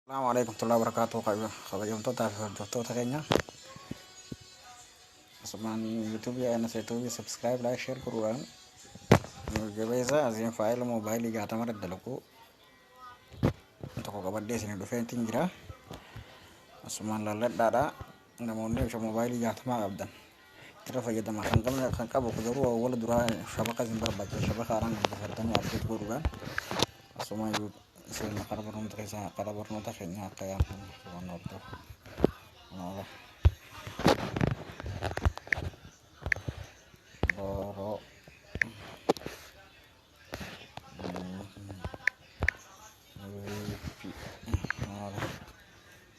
Assalamualaikum warahmatullahi wabarakatuh. Kabajamtoota fi hordoftoota keenya asumaan YouTube ana seetuufi subscribe like share godhuudhaan jabeessa asiin faayila moobaayilii 60 daddalagu tokko qabadhee isin dhufeentiin jira. Asumaan lalladhaadha namoonni ibsa moobaayilii 60 qabdan irra fayyadamaa kan qabu garuu wal duraa shabaka isin barbaachisa shabaka haaraan guddifatanii abdeet godhuudhaan asumaan isin kara barnoota keenya akka yaaddan waan hordoof Boro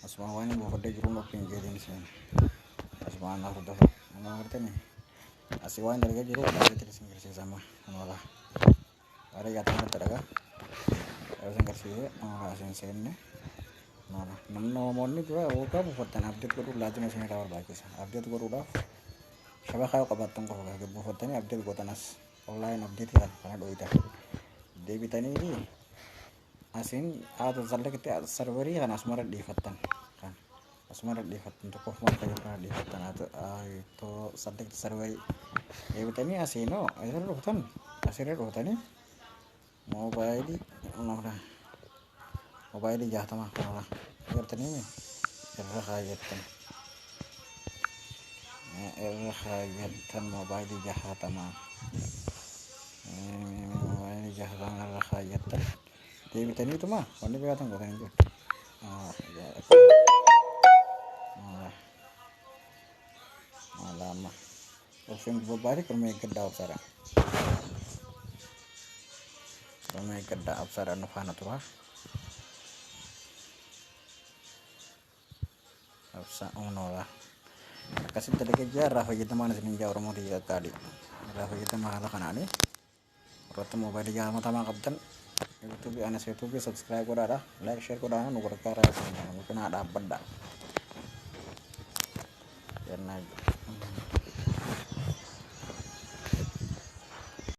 Asma wani buufadhee jiru nokkiin jeedin isin asmaan na hordoof nama agartanii asii waan dargee jiru baay'ee isin garsiisama wala baay'ee gaataa dhagaa isin garsiisee isin seenne namoonni dura waggaa buufattan abdeet godhuu laazima isin irraa barbaachisa abdeet godhuudhaaf shabaka qabattan qofa buufattanii abdeet godhanas online abdeet kana dhoyita deebitanii asin haata zallaqti sarvarii kan asmara dhiifattan kan asmara dhiifattan tokko fumaan kan dhiifattan to zallaqti sarvarii deebitanii asinoo asirra dhuftanii moobaayilii moobaayilii 60 kanarra agartanii irra kaayattan moobaayilii 60 irra kaayattan deebitaniituma wanni biraatan godhanii jiru lama ulfin bobbaatii kurmee gaddaa obsara kurmee gaddaa obsara nu faana tura obsa unola akkasitti dalagee irraa fayyadamaan isin jaa oromoo ta'ee qaqqaadhi irraa fayyadamaa haala kanaani irratti moobaayilii 60 qabdan YouTube ana seetuufi subscribe godhaadha like share godhaadha nu gargaara isin nu cinaa dhaabbadha.